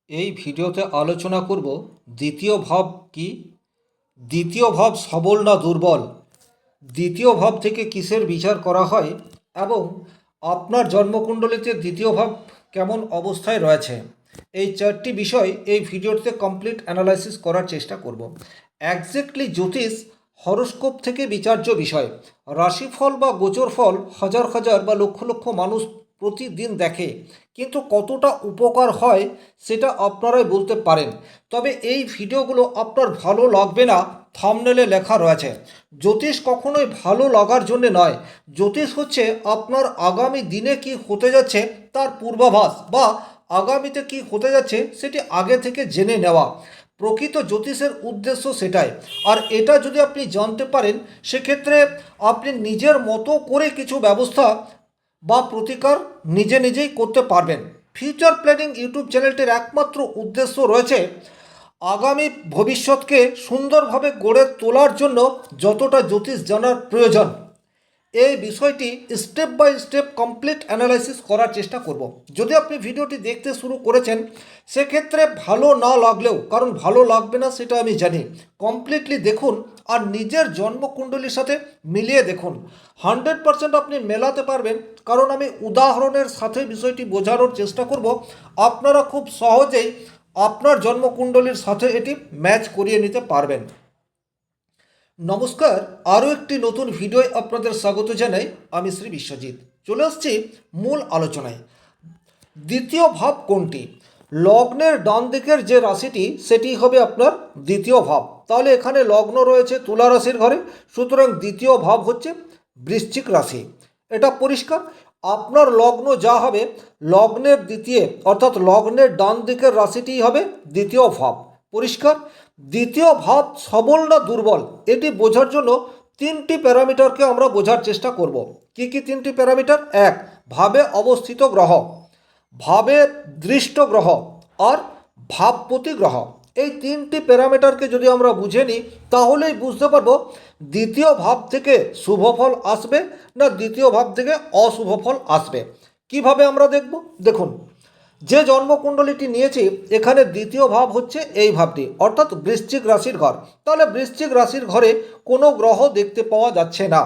এই ভিডিওতে আলোচনা করব দ্বিতীয় ভাব কি, দ্বিতীয় ভাব সবল না দুর্বল, দ্বিতীয় ভাব থেকে কিসের বিচার করা হয় এবং আপনার জন্মকুণ্ডলিতে দ্বিতীয় ভাব কেমন অবস্থায় রয়েছে। এই চারটি বিষয় এই ভিডিওতে কমপ্লিট অ্যানালাইসিস করার চেষ্টা করব। একজ্যাক্টলি জ্যোতিষ হরোস্কোপ থেকে বিচার্য বিষয়। রাশিফল বা গোচর ফল হাজার হাজার বা লক্ষ লক্ষ মানুষ প্রতিদিন দেখে, কিন্তু কতটা উপকার হয় সেটা আপনারাই বলতে পারেন। তবে এই ভিডিওগুলো আপনার ভালো লাগবে না, থাম্বনেলে লেখা রয়েছে। জ্যোতিষ কখনোই ভালো লাগার জন্য নয়, জ্যোতিষ হচ্ছে আপনার আগামী দিনে কি হতে যাচ্ছে তার পূর্বাভাস, বা আগামীতে কি হতে যাচ্ছে সেটি আগে থেকে জেনে নেওয়া। প্রকৃত জ্যোতিষের উদ্দেশ্য সেটাই। আর এটা যদি আপনি জানতে পারেন, সেক্ষেত্রে আপনি নিজের মতো করে কিছু ব্যবস্থা বা প্রতিকার নিজে নিজেই করতে পারবেন। ফিউচার প্ল্যানিং ইউটিউব চ্যানেলটির একমাত্র উদ্দেশ্য রয়েছে আগামী ভবিষ্যৎকে সুন্দরভাবে গড়ে তোলার জন্য যতটা জ্যোতিষ জানার প্রয়োজন, এই বিষয়টি step by step complete analysis করার চেষ্টা করব। যদি আপনি ভিডিওটি দেখতে শুরু করেছেন, সেক্ষেত্রে ভালো না লাগলেও, কারণ ভালো লাগবে না সেটা আমি জানি, কমপ্লিটলি দেখুন আর নিজের জন্মকুণ্ডলীর সাথে মিলিয়ে দেখুন। 100% আপনি মেলাতে পারবেন, কারণ আমি উদাহরণের সাথে বিষয়টি বোঝানোর চেষ্টা করব। আপনারা খুব সহজেই আপনার জন্মকুণ্ডলীর সাথে এটি ম্যাচ করিয়ে নিতে পারবেন। নমস্কার, আরও একটি নতুন ভিডিওয় আপনাদের স্বাগত জানাই। আমি শ্রী বিশ্বজিৎ। চলে আসছি মূল আলোচনায়। দ্বিতীয় ভাব কোনটি? লগ্নের ডান দিকের যে রাশিটি সেটি হবে আপনার দ্বিতীয় ভাব। তাহলে এখানে লগ্ন রয়েছে তুলা রাশির ঘরে, সুতরাং দ্বিতীয় ভাব হচ্ছে বৃশ্চিক রাশি। এটা পরিষ্কার। আপনার লগ্ন যা হবে, লগ্নের দ্বিতীয় অর্থাৎ লগ্নের ডান দিকের রাশিটিই হবে দ্বিতীয় ভাব। পরিষ্কার। দ্বিতীয় ভাব সবল না দুর্বল, এটি বোঝার জন্য তিনটি প্যারামিটারকে আমরা বোঝার চেষ্টা করব। কি কি তিনটি প্যারামিটার? এক, ভাবে অবস্থিত গ্রহ, ভাবে দৃষ্ট গ্রহ আর ভাবপতি গ্রহ। এই তিনটি প্যারামিটারকে যদি আমরা বুঝে নিই, তাহলেই বুঝতে পারবো দ্বিতীয় ভাব থেকে শুভ ফল আসবে না দ্বিতীয় ভাব থেকে অশুভ ফল আসবে। কিভাবে আমরা দেখব? দেখুন, যে জন্মকুণ্ডলীটি নিয়েছি, এখানে দ্বিতীয় ভাব হচ্ছে এই ভাবটি, অর্থাৎ বৃশ্চিক রাশির ঘর। তাহলে বৃশ্চিক রাশির ঘরে কোনো গ্রহ দেখতে পাওয়া যাচ্ছে না।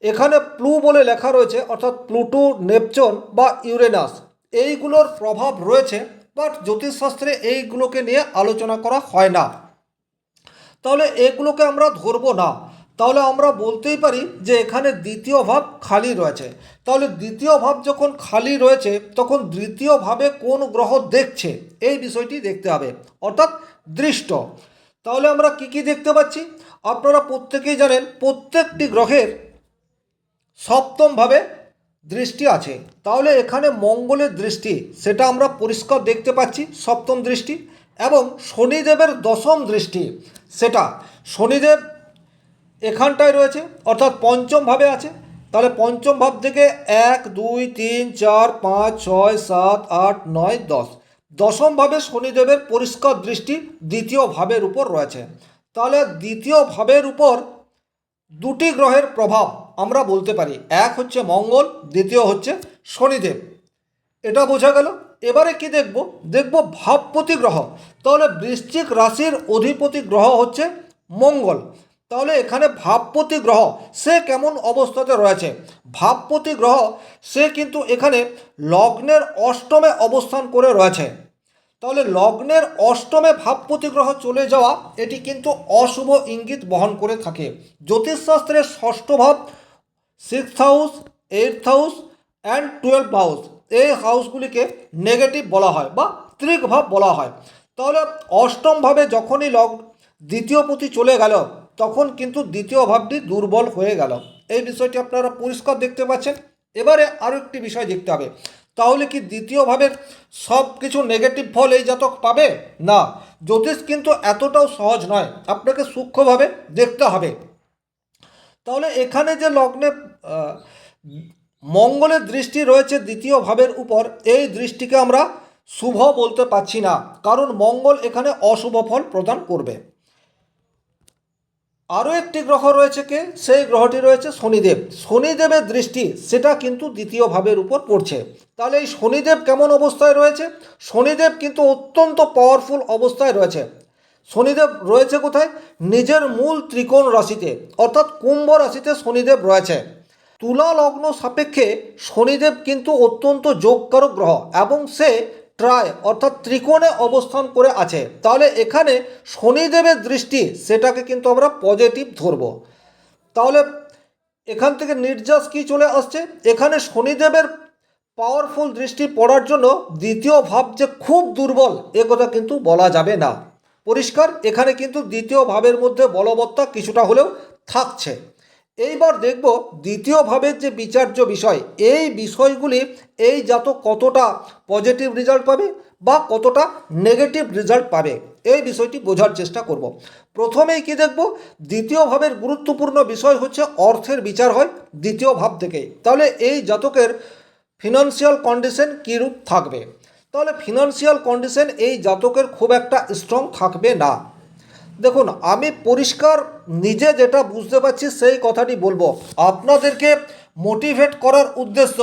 এখানে প্লু বলে লেখা রয়েছে, অর্থাৎ প্লুটো, নেপচুন বা ইউরেনাস, এইগুলোর প্রভাব রয়েছে, বাট জ্যোতিষশাস্ত্রে এইগুলোকে নিয়ে আলোচনা করা হয় না। তাহলে এগুলোকে আমরা ধরবো না। তাহলে আমরা বলতেই পারি যে এখানে দ্বিতীয় ভাব খালি রয়েছে। তাহলে দ্বিতীয় ভাব যখন খালি রয়েছে, তখন দ্বিতীয় ভাবে কোন গ্রহ দেখছে এই বিষয়টি দেখতে হবে, অর্থাৎ দৃষ্ট। তাহলে আমরা কি কি দেখতে পাচ্ছি? আপনারা প্রত্যেকেই জানেন প্রত্যেকটি গ্রহের সপ্তমভাবে দৃষ্টি আছে। তাহলে এখানে মঙ্গলের দৃষ্টি, সেটা আমরা পরিষ্কার দেখতে পাচ্ছি, সপ্তম দৃষ্টি। এবং শনিদেবের দশম দৃষ্টি, সেটা শনিদেব এখানটায় রয়েছে, অর্থাৎ পঞ্চম ভাবে আছে। তাহলে পঞ্চম ভাব থেকে 1 2 3 4 5 6 7 8 9 10, দশম ভাবে শনিদেবের পরিষ্কার দৃষ্টি দ্বিতীয় ভাবের উপর রয়েছে। তাহলে দ্বিতীয় ভাবের উপর দুটি গ্রহের প্রভাব আমরা বলতে পারি, এক হচ্ছে মঙ্গল, দ্বিতীয় হচ্ছে শনিদেব। এটা বোঝা গেল। এবারে কি দেখব? দেখব ভাবপতি গ্রহ। তাহলে বৃশ্চিক রাশির অধিপতি গ্রহ হচ্ছে মঙ্গল। তাহলে এখানে ভাবপতি গ্রহ সে কেমন অবস্থাতে রয়েছে? ভাবপতি গ্রহ সে কিন্তু এখানে লগ্নের অষ্টমে অবস্থান করে রয়েছে। তাহলে লগ্নের অষ্টমে ভাবপতি গ্রহ চলে যাওয়া, এটি কিন্তু অশুভ ইঙ্গিত বহন করে থাকে। জ্যোতিষশাস্ত্রের ষষ্ঠ ভাব, 6th house, 8th house and 12th house, এই হাউসগুলিকে নেগেটিভ বলা হয় বা ত্রিক ভাব বলা হয়। তাহলে অষ্টম ভাবে যখনই দ্বিতীয় পতি চলে গেল, তখন কিন্তু দ্বিতীয় ভাবটি দুর্বল হয়ে গেল। এই বিষয়টি আপনারা পরিষ্কার দেখতে পাচ্ছেন। এবারে আরও একটি বিষয় দেখতে হবে, তাহলে কি দ্বিতীয় ভাবের সব কিছু নেগেটিভ ফল এই জাতক পাবে? না, জ্যোতিষ কিন্তু এতটাও সহজ নয়, আপনাকে সূক্ষ্মভাবে দেখতে হবে। তাহলে এখানে যে লগ্নে মঙ্গলের দৃষ্টি রয়েছে দ্বিতীয় ভাবের উপর, এই দৃষ্টিকে আমরা শুভ বলতে পারছি না, কারণ মঙ্গল এখানে অশুভ ফল প্রদান করবে। আরও একটি গ্রহ রয়েছে কে, সেই গ্রহটি রয়েছে শনিদেব। শনিদেবের দৃষ্টি সেটা কিন্তু দ্বিতীয় ভাবের উপর পড়ছে। তাহলে এই শনিদেব কেমন অবস্থায় রয়েছে? শনিদেব কিন্তু অত্যন্ত পাওয়ারফুল অবস্থায় রয়েছে। শনিদেব রয়েছে কোথায়? নিজের মূল ত্রিকোণ রাশিতে, অর্থাৎ কুম্ভ রাশিতে শনিদেব রয়েছে। তুলা লগ্ন সাপেক্ষে শনিদেব কিন্তু অত্যন্ত যোগকারক গ্রহ এবং সে ট্রায় অর্থাৎ ত্রিকোণে অবস্থান করে আছে। তাহলে এখানে শনিদেবের দৃষ্টি সেটাকে কিন্তু আমরা পজিটিভ ধরব। তাহলে এখান থেকে নির্যাস কি চলে আসছে? এখানে শনিদেবের পাওয়ারফুল দৃষ্টি পড়ার জন্য দ্বিতীয় ভাব যে খুব দুর্বল এ কথা কিন্তু বলা যাবে না। পরিষ্কার, এখানে কিন্তু দ্বিতীয় ভাবের মধ্যে বলবত্তা কিছুটা হলেও থাকছে। এইবার দেখব দ্বিতীয় ভাবের যে বিচার্য বিষয়, এই বিষয়গুলি এই জাতক কতটা পজিটিভ রেজাল্ট পাবে বা কতটা নেগেটিভ রেজাল্ট পাবে, এই বিষয়টি বোঝার চেষ্টা করব। প্রথমেই কি দেখব, দ্বিতীয় ভাবের গুরুত্বপূর্ণ বিষয় হচ্ছে অর্থের বিচার হয় দ্বিতীয় ভাব থেকেই। তাহলে এই জাতকের ফিনান্সিয়াল কন্ডিশন কীরূপ থাকবে? তাহলে ফিনান্সিয়াল কন্ডিশন এই জাতকের খুব একটা স্ট্রং থাকবে না। দেখুন, আমি পরিষ্কার নিজে যেটা বুঝতে পারছি সেই কথাটি বলবো। আপনাদেরকে মোটিভেট করার উদ্দেশ্য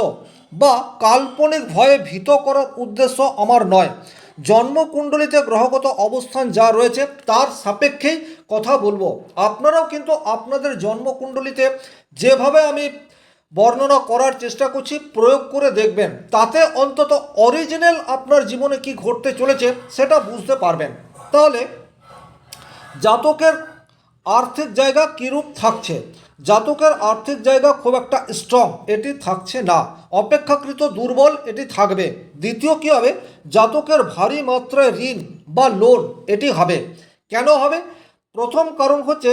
বা কাল্পনিক ভয়ে ভীত করার উদ্দেশ্য আমার নয়। জন্মকুণ্ডলিতে গ্রহগত অবস্থান যা রয়েছে তার সাপেক্ষেই কথা বলবো। আপনারাও কিন্তু আপনাদের জন্মকুণ্ডলিতে যেভাবে আমি বর্ণনা করার চেষ্টা করছি প্রয়োগ করে দেখবেন, তাতে অন্তত অরিজিনাল আপনার জীবনে কি ঘটতে চলেছে সেটা বুঝতে পারবেন। তাহলে জাতকের আর্থিক জায়গা কীরূপ থাকছে? জাতকের আর্থিক জায়গা খুব একটা স্ট্রং এটি থাকছে না, অপেক্ষাকৃত দুর্বল এটি থাকবে। দ্বিতীয় কী হবে? জাতকের ভারী মাত্রায় ঋণ বা লোন এটি হবে। কেন হবে? প্রথম কারণ হচ্ছে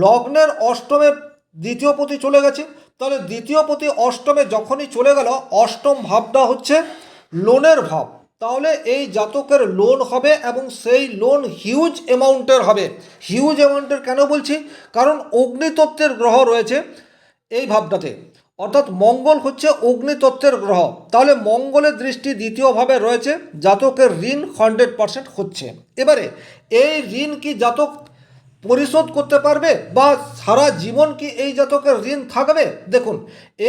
লগ্নের অষ্টমে দ্বিতীয় পতি চলে গেছে। তাহলে দ্বিতীয় পতি অষ্টমে যখনই চলে গেল, অষ্টম ভাবটা হচ্ছে লোনের ভাব। তাহলে এই জাতকের লোন হবে এবং সেই লোন হিউজ অ্যামাউন্টের হবে। হিউজ অ্যামাউন্টের কেন বলছি? কারণ অগ্নিতত্ত্বের গ্রহ রয়েছে এই ভাবটাতে, অর্থাৎ মঙ্গল হচ্ছে অগ্নিতত্ত্বের গ্রহ। তাহলে মঙ্গলের দৃষ্টি দ্বিতীয়ভাবে রয়েছে, জাতকের ঋণ 100% হচ্ছে। এবারে এই ঋণ কি জাতক পরিশোধ করতে পারবে বা সারা জীবন কি এই জাতকের ঋণ থাকবে? দেখুন,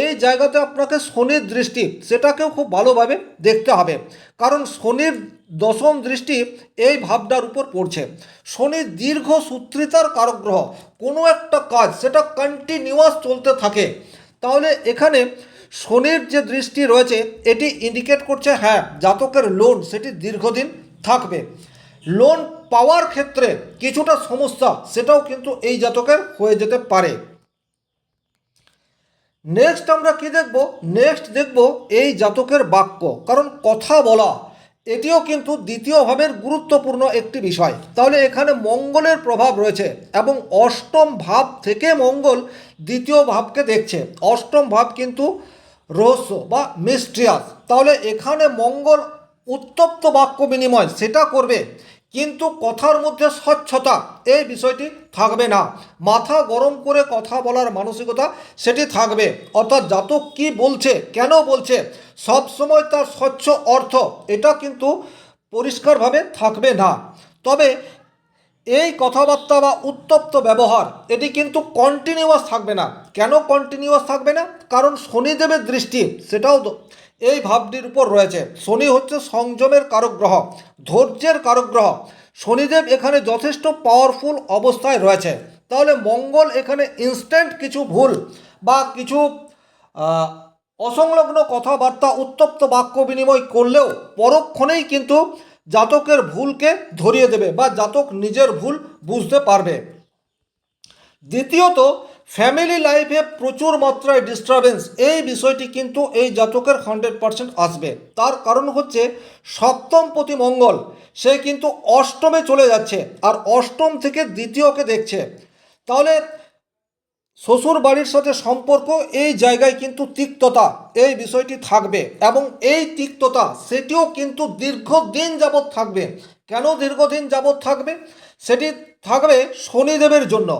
এই জায়গাতে আপনাকে শনির দৃষ্টি সেটাকেও খুব ভালোভাবে দেখতে হবে, কারণ শনির দশম দৃষ্টি এই ভাবটার উপর পড়ছে। শনি দীর্ঘ সূত্রিতার কারক গ্রহ, কোনো একটা কাজ সেটা কন্টিনিউয়াস চলতে থাকে। তাহলে এখানে শনির যে দৃষ্টি রয়েছে এটি ইন্ডিকেট করছে হ্যাঁ জাতকের লোন সেটি দীর্ঘদিন থাকবে। লোন পাওয়ার ক্ষেত্রে কিছুটা সমস্যা সেটাও কিন্তু এই জাতকের হয়ে যেতে পারে। নেক্সট আমরা কি দেখব? নেক্সট দেখব এই জাতকের বাক্য, কারণ কথা বলা এটিও কিন্তু দ্বিতীয় ভাবের গুরুত্বপূর্ণ একটি বিষয়। তাহলে এখানে মঙ্গলের প্রভাব রয়েছে এবং অষ্টম ভাব থেকে মঙ্গল দ্বিতীয় ভাবকে দেখছে। অষ্টম ভাব কিন্তু রহস্য বা মিস্ট্রিয়াস। তাহলে এখানে মঙ্গল উত্তপ্ত বাক্য বিনিময় সেটা করবে, কিন্তু কথার মধ্যে স্বচ্ছতা এই বিষয়টি থাকবে না। মাথা গরম করে কথা বলার মানসিকতা সেটি থাকবে, অর্থাৎ জাতক কি বলছে, কেন বলছে, সব সময় তার স্বচ্ছ অর্থ এটা কিন্তু পরিষ্কারভাবে থাকবে না। তবে এই কথাবার্তা বা উত্তপ্ত ব্যবহার এটি কিন্তু কন্টিনিউয়াস থাকবে না। কেন কন্টিনিউয়াস থাকবে না? কারণ শনিদেবের দৃষ্টি সেটাও এই ভাবটির উপর রয়েছে। শনি হচ্ছে সংযমের কারক গ্রহ, ধৈর্যের কারক গ্রহ। শনিদেব এখানে যথেষ্ট পাওয়ারফুল অবস্থায় রয়েছে। তাহলে মঙ্গল এখানে ইনস্ট্যান্ট কিছু ভুল বা কিছু অসংলগ্ন কথাবার্তা উত্তপ্ত বাক্য বিনিময় করলেও পরক্ষণেই কিন্তু জাতকের ভুলকে ধরিয়ে দেবে বা জাতক নিজের ভুল বুঝতে পারবে। দ্বিতীয়ত, ফ্যামিলি লাইফে প্রচুর মাত্রায় ডিস্টারবেন্স এই বিষয়টি কিন্তু এই জাতকের 100% আসবে। তার কারণ হচ্ছে সপ্তম পতি মঙ্গল সে কিন্তু অষ্টমে চলে যাচ্ছে আর অষ্টম থেকে দ্বিতীয়কে দেখছে। তাহলে শ্বশুর বাড়ির সাথে সম্পর্ক এই জায়গায় কিন্তু তিক্ততা এই বিষয়টি থাকবে এবং এই তিক্ততা সেটিও কিন্তু দীর্ঘদিন যাবৎ থাকবে। কেন দীর্ঘদিন যাবৎ থাকবে? সেটি থাকবে শনিদেবের জন্য।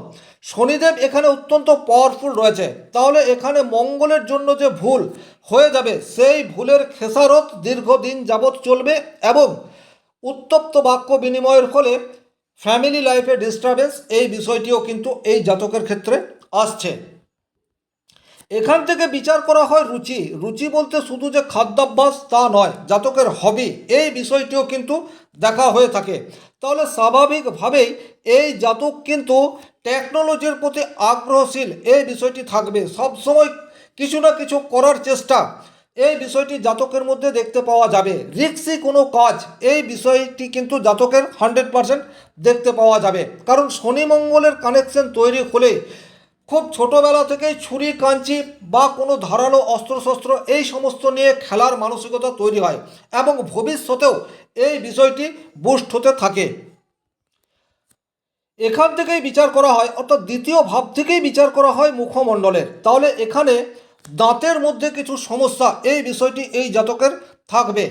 শনিদেব এখানে অত্যন্ত পাওয়ারফুল রয়েছে। তাহলে এখানে মঙ্গলের জন্য যে ভুল হয়ে যাবে সেই ভুলের খেসারত দীর্ঘদিন যাবৎ চলবে এবং উত্তপ্ত বাক্য বিনিময়ের ফলে ফ্যামিলি লাইফে ডিস্টারবেন্স, এই বিষয়টিও কিন্তু এই জাতকের ক্ষেত্রে আসছে। এখান থেকে বিচার করা হয় রুচি। রুচি বলতে শুধু যে খাদ্যাভ্যাস তা নয়, জাতকের হবি, এই বিষয়টিও কিন্তু দেখা হয়ে থাকে। তাহলে স্বাভাবিকভাবেই এই জাতক কিন্তু টেকনোলজির প্রতি আগ্রহশীল, এই বিষয়টি থাকবে। সবসময় কিছু না কিছু করার চেষ্টা, এই বিষয়টি জাতকের মধ্যে দেখতে পাওয়া যাবে। রিস্কি কোনো কাজ, এই বিষয়টি কিন্তু জাতকের 100% দেখতে পাওয়া যাবে। কারণ শনি মঙ্গলের কানেকশন তৈরি হলে খুব ছোটোবেলা থেকেই ছুরি কাঁচি বা কোনো ধারালো অস্ত্রশস্ত্র এই সমস্ত নিয়ে খেলার মানসিকতা তৈরি হয় এবং ভবিষ্যতেও এই বিষয়টি বুস্ট হতে থাকে। এখান থেকেই বিচার করা হয়, অর্থাৎ দ্বিতীয় ভাব থেকেই বিচার করা হয় মুখমণ্ডলের। তাহলে এখানে দাঁতের মধ্যে কিছু সমস্যা, এই বিষয়টি এই জাতকের থাকবে।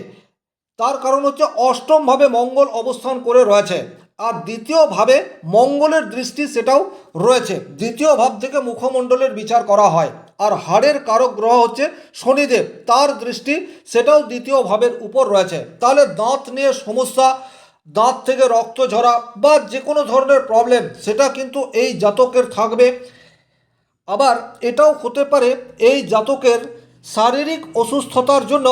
তার কারণ হচ্ছে অষ্টমভাবে মঙ্গল অবস্থান করে রয়েছে, আর দ্বিতীয়ভাবে মঙ্গলের দৃষ্টি সেটাও রয়েছে। দ্বিতীয় ভাব থেকে মুখমণ্ডলের বিচার করা হয়। আর হাড়ের কারক গ্রহ হচ্ছে শনিদেব, তার দৃষ্টি সেটাও দ্বিতীয় ভাবের উপর রয়েছে। তাহলে দাঁত নিয়ে সমস্যা, দাঁত থেকে রক্ত ঝরা বা যে কোনো ধরনের প্রবলেম, সেটা কিন্তু এই জাতকের থাকবে। আবার এটাও হতে পারে এই জাতকের শারীরিক অসুস্থতার জন্য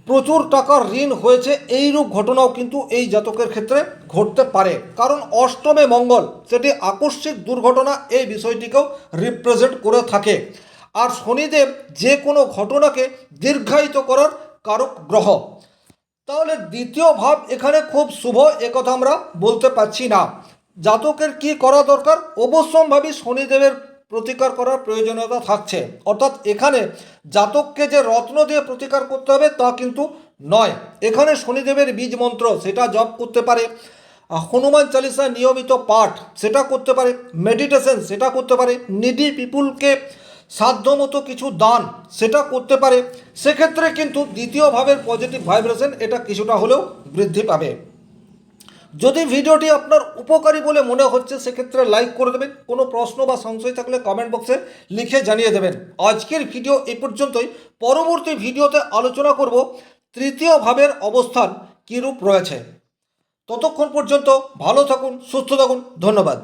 প্রচুর টাকার ঋণ হয়েছে, এইরূপ ঘটনাও কিন্তু এই জাতকের ক্ষেত্রে ঘটতে পারে। কারণ অষ্টমে মঙ্গল, সেটি আকস্মিক দুর্ঘটনা, এই বিষয়টিকেও রিপ্রেজেন্ট করে থাকে। আর শনিদেব যে কোনো ঘটনাকে দীর্ঘায়িত করার কারক গ্রহ। তাহলে দ্বিতীয় ভাব এখানে খুব শুভ, একথা আমরা বলতে পারছি না। জাতকের কি করা দরকার? অবশ্যম্ভাবী শনিদেবের প্রতিকার করার প্রয়োজনীয়তা থাকছে। অর্থাৎ এখানে জাতককে যে রত্ন দিয়ে প্রতিকার করতে হবে তা কিন্তু নয়। এখানে শনিদেবের বীজ মন্ত্র সেটা জপ করতে পারে, হনুমান চালিসা নিয়মিত পাঠ সেটা করতে পারে, মেডিটেশন সেটা করতে পারে, নিডি পিপুলকে সাধ্যমতো কিছু দান সেটা করতে পারে। সেক্ষেত্রে কিন্তু দ্বিতীয় ভাবের পজিটিভ ভাইব্রেশন এটা কিছুটা হলেও বৃদ্ধি পাবে। যদি ভিডিওটি আপনার উপকারী বলে মনে হচ্ছে সেক্ষেত্রে লাইক করে দেবেন। কোনো প্রশ্ন বা সংশয় থাকলে কমেন্ট বক্সে লিখে জানিয়ে দেবেন। আজকের ভিডিও এই পর্যন্তই। পরবর্তী ভিডিওতে আলোচনা করব তৃতীয় ভাবের অবস্থান কীরূপ রয়েছে। ততক্ষণ পর্যন্ত ভালো থাকুন, সুস্থ থাকুন। ধন্যবাদ।